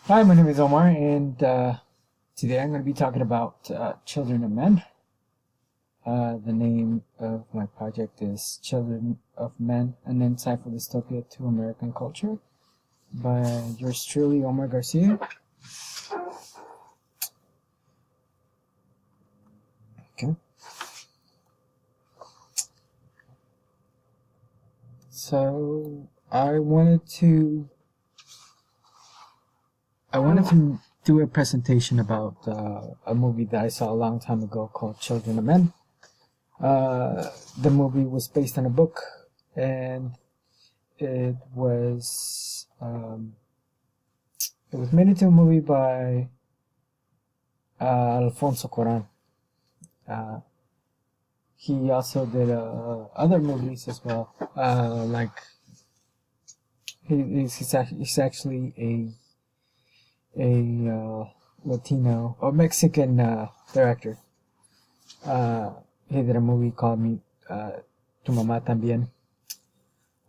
Hi, my name is Omar, and today I'm going to be talking about Children of Men. The name of my project is Children of Men, an insightful dystopia to American culture by yours truly, Omar Garcia. Okay, so I wanted to do a presentation about a movie that I saw a long time ago called Children of Men. The movie was based on a book, and it was um, it was made into a movie by Alfonso Cuarón. Uh, he also did other movies as well. Like he's actually a Latino or Mexican director. He did a movie called Me Tu Mamá También.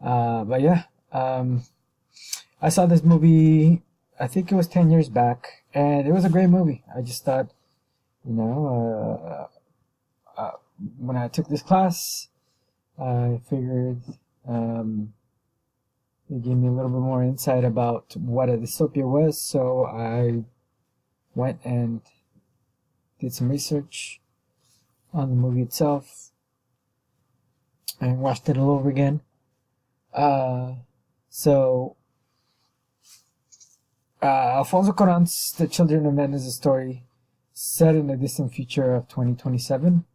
But yeah, I saw this movie. I think it was 10 years back, and it was a great movie. I just thought, you know, when I took this class, I figured it gave me a little bit more insight about what a dystopia was. So I went and did some research on the movie itself and watched it all over again. Uh, so Alfonso Cuarón's The Children of Men is a story set in the distant future of 2027.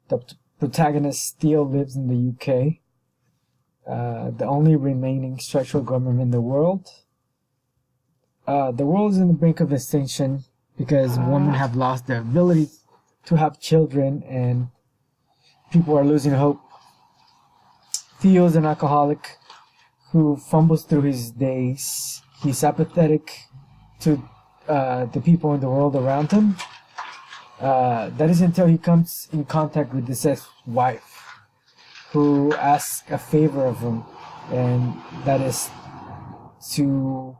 The protagonist still lives in the UK, the only remaining structural government in the world. The world is on the brink of extinction because women have lost their ability to have children and people are losing hope. Theo is an alcoholic who fumbles through his days. He's apathetic to the people in the world around him. That is until he comes in contact with this ex-wife who asks a favor of him, and that is to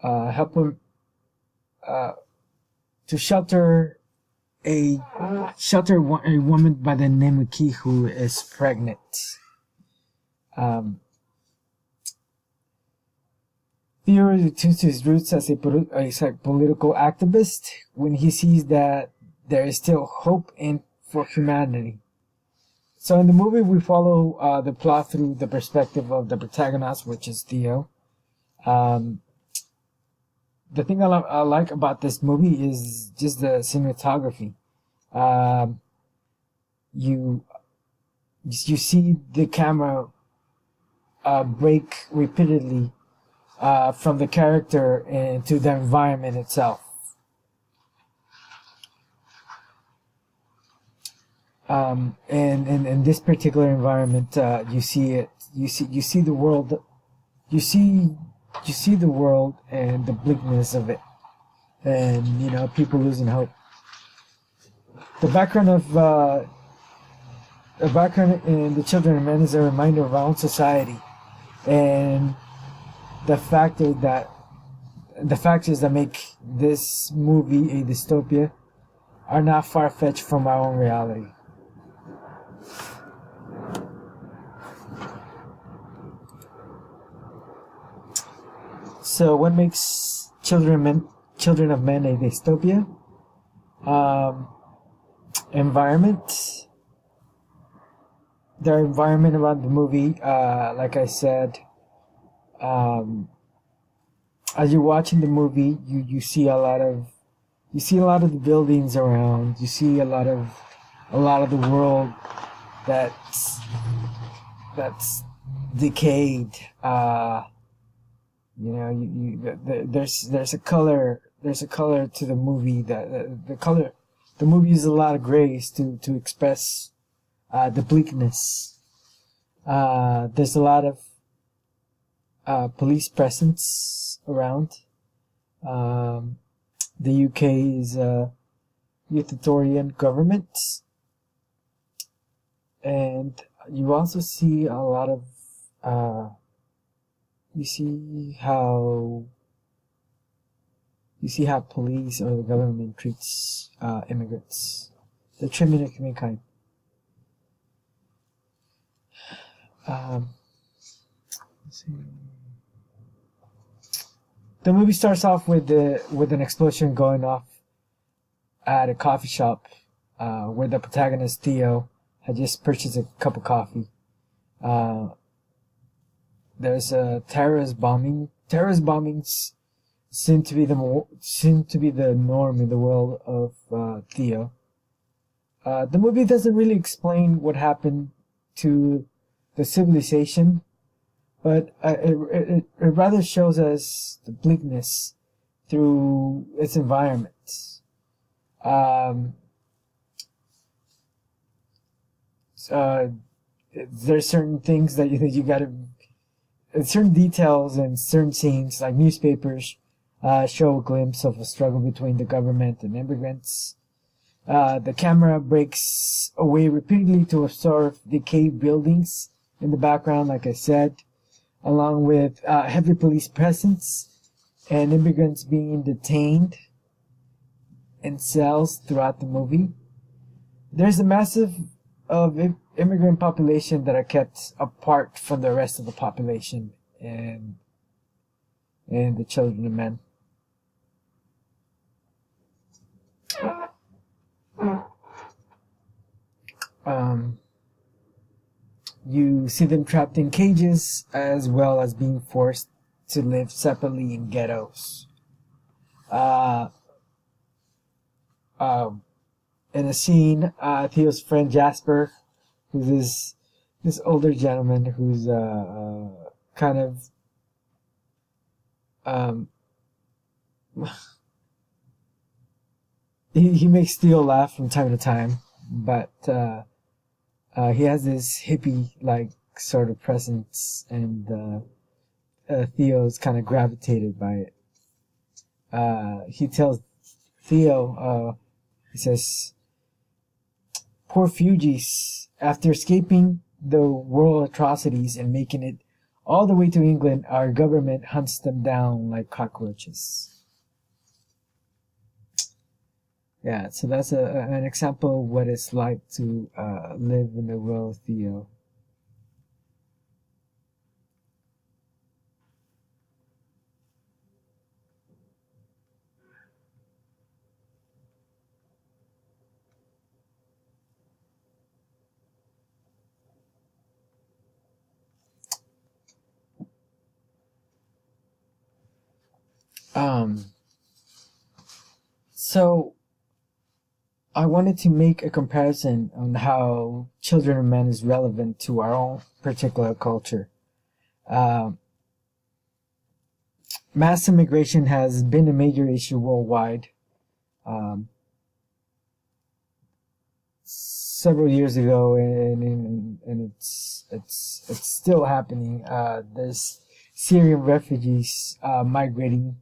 help him to shelter a woman by the name of Key who is pregnant. Theo returns to his roots as a political activist when he sees that there is still hope for humanity. So in the movie, we follow the plot through the perspective of the protagonist, which is Theo. Um, the thing I like about this movie is just the cinematography. Um, you you see the camera break repeatedly from the character into the environment itself. And in this particular environment, you see it. You see the world. You see you see the world and the bleakness of it, and people losing hope. The background of the background in the Children of Men is a reminder of our own society and the factor that the factors that make this movie a dystopia are not far fetched from our own reality. So, what makes Children of Men a dystopia? Um, Environment. The environment around the movie, like I said, um, as you're watching the movie, you see a lot of the buildings around. You see a lot of the world that's that's decayed. There's a color to the movie that the movie uses a lot of grays to express the bleakness. There's a lot of police presence around. Um, the UK is a authoritarian government, and you also see a lot of you see how you see how police or the government treats immigrants. The treatment of humankind. Let's see. The movie starts off with an explosion going off at a coffee shop, where the protagonist Theo had just purchased a cup of coffee. There's a terrorist bombing. Terrorist bombings seem to be the norm in the world of Theo. The movie doesn't really explain what happened to the civilization, but it rather shows us the bleakness through its environment. There's certain things that you gotta, certain details and certain scenes, like newspapers, show a glimpse of a struggle between the government and immigrants. The camera breaks away repeatedly to observe decayed buildings in the background, like I said, along with heavy police presence and immigrants being detained in cells throughout the movie. There's a massive immigrant population that are kept apart from the rest of the population and the children and men. You see them trapped in cages as well as being forced to live separately in ghettos. In a scene, Theo's friend Jasper, who's this older gentleman who's kind of he makes Theo laugh from time to time, but he has this hippie like sort of presence, and Theo's kind of gravitated by it. He tells Theo, he says, "Poor Fugees, after escaping the world atrocities and making it all the way to England, our government hunts them down like cockroaches." Yeah, so that's an example of what it's like to live in the world of Theo. So I wanted to make a comparison on how Children of Men is relevant to our own particular culture. Mass immigration has been a major issue worldwide. Several years ago, and it's still happening. There's Syrian refugees migrating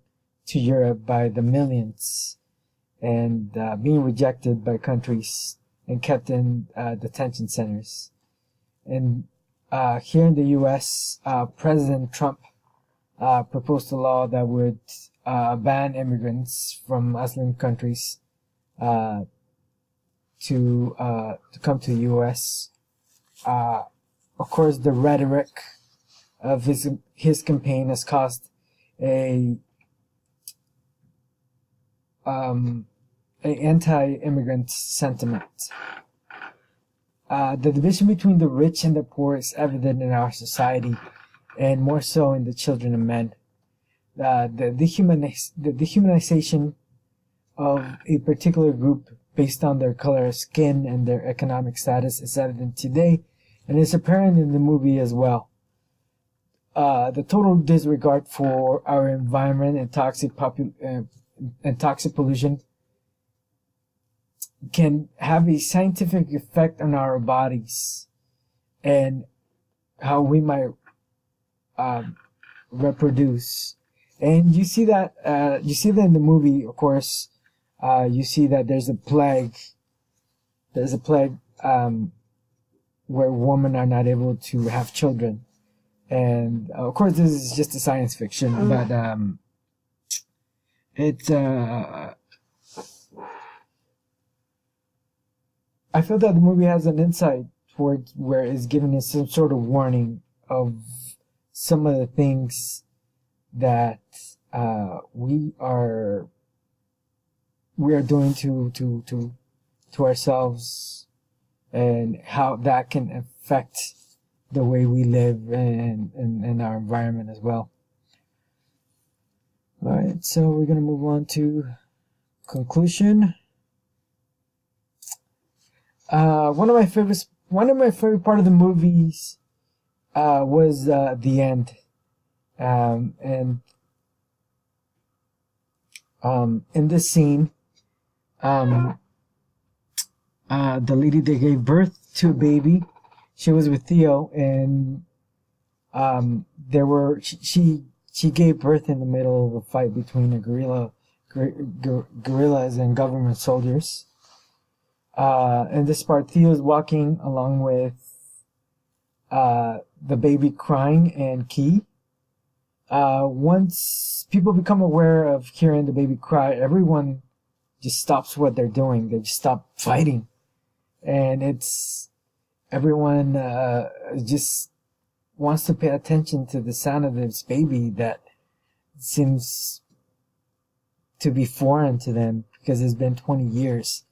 to Europe by the millions, and being rejected by countries and kept in detention centers. And here in the U.S., President Trump proposed a law that would ban immigrants from Muslim countries to come to the U.S. Of course, the rhetoric of his campaign has caused a anti-immigrant sentiment. The division between the rich and the poor is evident in our society, and more so in the Children of Men. The dehumanization of a particular group based on their color of skin and their economic status is evident today, and is apparent in the movie as well. The total disregard for our environment and toxic pollution can have a scientific effect on our bodies and how we might reproduce. And you see that in the movie, of course. You see that there's a plague. There's a plague where women are not able to have children. And of course, this is just a science fiction, but It I feel that the movie has an insight towards where it's giving us some sort of warning of some of the things that we are doing to ourselves, and how that can affect the way we live and our environment as well. All right, so we're gonna move on to conclusion. One of my favorite part of the movies was the end, and in this scene, the lady that gave birth to a baby, she was with Theo, and she gave birth in the middle of a fight between guerrillas and government soldiers. In this part, Theo's walking along with the baby crying and Key. Once people become aware of hearing the baby cry, everyone just stops what they're doing. They just stop fighting, and everyone just wants to pay attention to the sound of this baby that seems to be foreign to them, because it's been 20 years.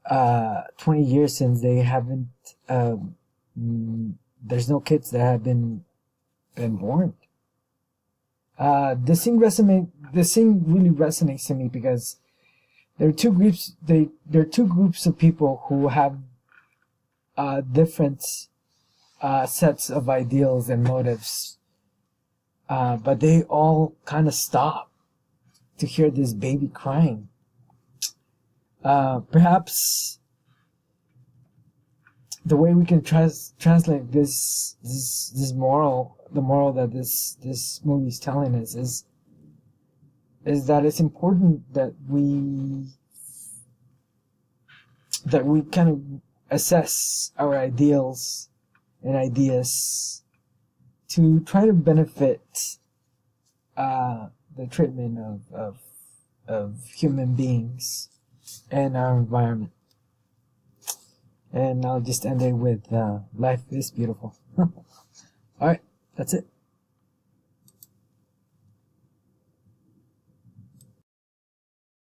20 years since they haven't, there's no kids that have been born. This scene really resonates to me, because there are two groups of people who have different sets of ideals and motives, but they all kind of stop to hear this baby crying. Perhaps the way we can translate this moral, the moral that this movie is telling us, is that it's important that we kind of assess our ideals and ideas to try to benefit the treatment of human beings and our environment. And I'll just end it with life is beautiful. Alright, that's it.